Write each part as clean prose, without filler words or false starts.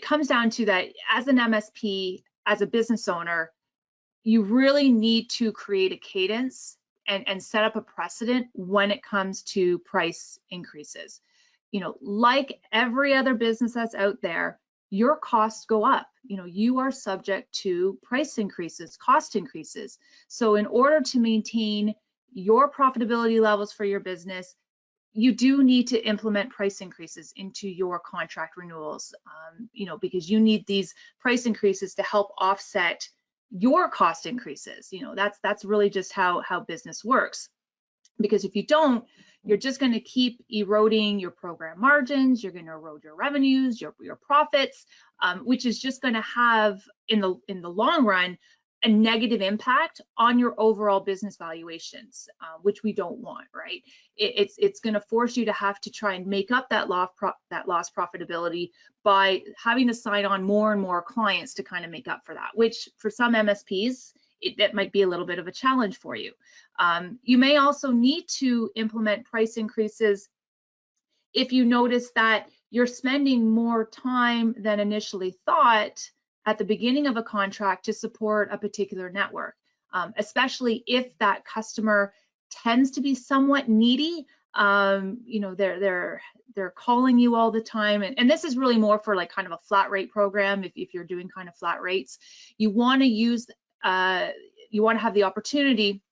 comes down to that as an MSP, as a business owner, you really need to create a cadence and set up a precedent when it comes to price increases. You know, like every other business that's out there, your costs go up. You know, you are subject to price increases, cost increases. So in order to maintain your profitability levels for your business, you do need to implement price increases into your contract renewals, you know, because you need these price increases to help offset your cost increases. You know, that's really just how business works. Because if you don't, you're just going to keep eroding your program margins, you're going to erode your revenues, your profits, which is just going to have in the long run a negative impact on your overall business valuations, which we don't want, right? It's going to force you to have to try and make up that lost profitability by having to sign on more and more clients to kind of make up for that, which for some MSPs, that might be a little bit of a challenge for you. You may also need to implement price increases if you notice that you're spending more time than initially thought at the beginning of a contract to support a particular network, especially if that customer tends to be somewhat needy. You know, they're calling you all the time, and this is really more for like kind of a flat rate program. If you're doing kind of flat rates, you want to use you want to have the opportunity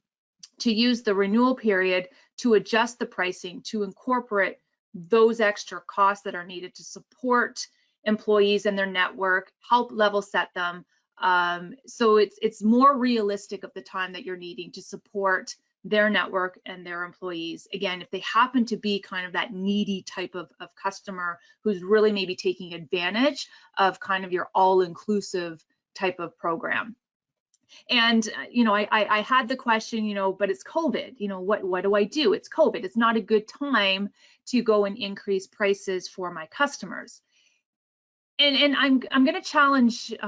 to use the renewal period to adjust the pricing to incorporate those extra costs that are needed to support employees and their network, help level set them. So it's more realistic of the time that you're needing to support their network and their employees. Again, if they happen to be kind of that needy type of customer who's really maybe taking advantage of kind of your all-inclusive type of program. And you know, I had the question, you know, but it's COVID, you know, what do I do? It's COVID. It's not a good time to go and increase prices for my customers. And I'm going to challenge you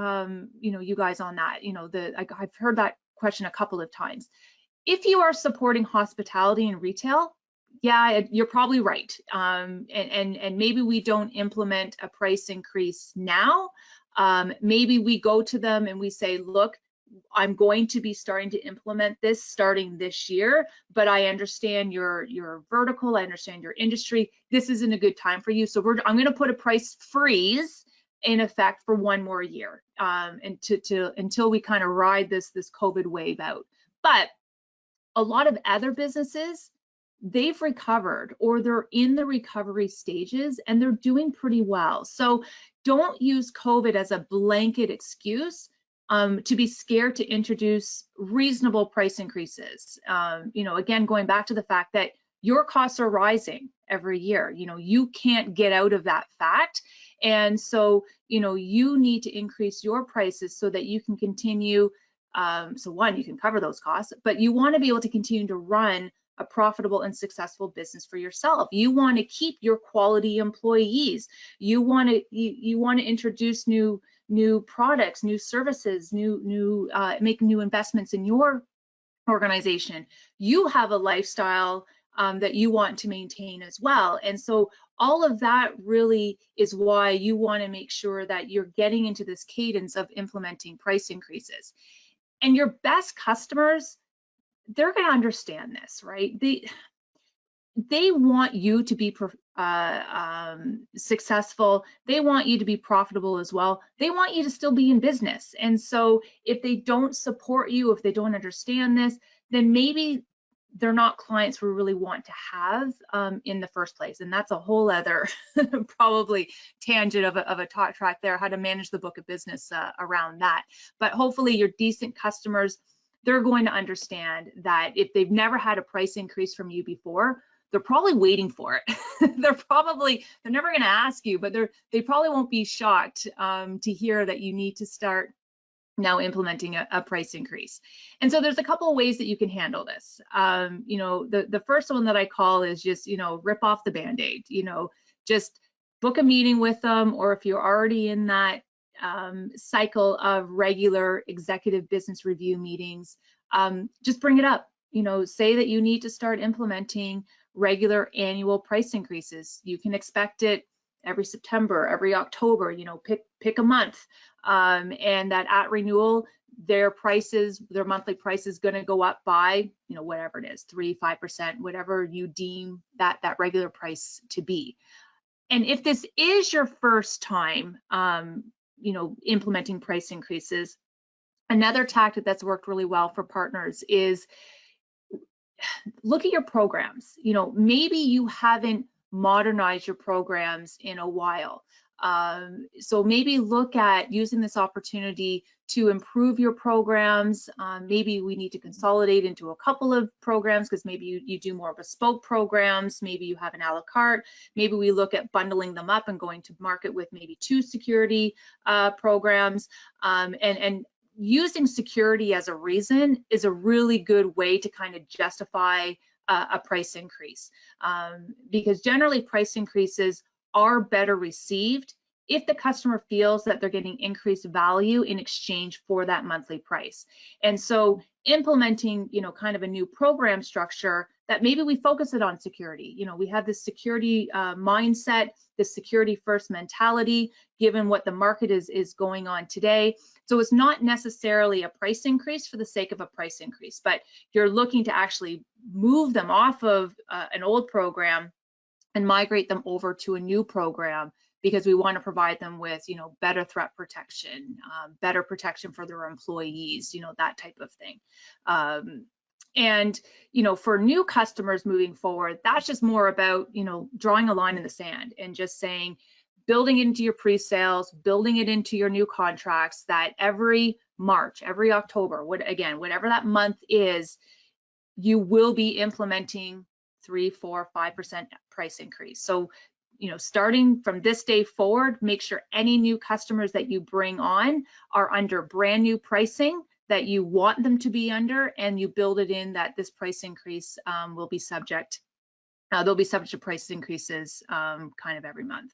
know, you guys on that. You know, I've heard that question a couple of times. If you are supporting hospitality and retail, yeah, you're probably right. And maybe we don't implement a price increase now. Maybe we go to them and we say, look, I'm going to be starting to implement this starting this year, but I understand your vertical, I understand your industry. This isn't a good time for you, so I'm going to put a price freeze in effect for one more year, and until we kind of ride this COVID wave out. But a lot of other businesses, they've recovered or they're in the recovery stages and they're doing pretty well. So don't use COVID as a blanket excuse to be scared to introduce reasonable price increases. You know, again, going back to the fact that your costs are rising every year. You know, you can't get out of that fact. And so, you know, you need to increase your prices so that you can continue. So one, you can cover those costs, but you want to be able to continue to run a profitable and successful business for yourself. You want to keep your quality employees. You want to introduce new products, new services, make new investments in your organization. You have a lifestyle that you want to maintain as well. And so all of that really is why you want to make sure that you're getting into this cadence of implementing price increases. And your best customers, they're going to understand this, right? They want you to be successful. They want you to be profitable as well. They want you to still be in business. And so if they don't support you, if they don't understand this, then maybe they're not clients we really want to have in the first place. And that's a whole other probably tangent of a talk track there, how to manage the book of business around that. But hopefully your decent customers, they're going to understand that if they've never had a price increase from you before, they're probably waiting for it. They're never going to ask you, but they probably won't be shocked to hear that you need to start now implementing a price increase. And so there's a couple of ways that you can handle this. You know, the first one that I call is just, you know, rip off the Band-Aid. You know, just book a meeting with them, or if you're already in that cycle of regular executive business review meetings, just bring it up. You know, say that you need to start implementing regular annual price increases. You can expect it every September, every October, you know, pick a month, and that at renewal, their prices, their monthly price is going to go up by, you know, whatever it is, 3-5%, whatever you deem that regular price to be. And if this is your first time, you know, implementing price increases, another tactic that's worked really well for partners is look at your programs. You know, maybe you haven't modernized your programs in a while. So maybe look at using this opportunity to improve your programs. Maybe we need to consolidate into a couple of programs because maybe you do more bespoke programs. Maybe you have an a la carte. Maybe we look at bundling them up and going to market with maybe 2 security programs. And using security as a reason is a really good way to kind of justify a price increase, because generally price increases are better received if the customer feels that they're getting increased value in exchange for that monthly price. And so implementing, you know, kind of a new program structure that maybe we focus it on security. You know, we have this security mindset, this security first mentality, given what the market is going on today. So it's not necessarily a price increase for the sake of a price increase, but you're looking to actually move them off of an old program and migrate them over to a new program, because we want to provide them with, you know, better threat protection, better protection for their employees, you know, that type of thing. And, you know, for new customers moving forward, that's just more about, you know, drawing a line in the sand and just saying, building it into your pre-sales, building it into your new contracts, that every March, every October, whatever that month is, you will be implementing 3, 4, 5% price increase. So, you know, starting from this day forward, make sure any new customers that you bring on are under brand new pricing that you want them to be under, and you build it in that this price increase will be subject. They'll be subject to price increases kind of every month.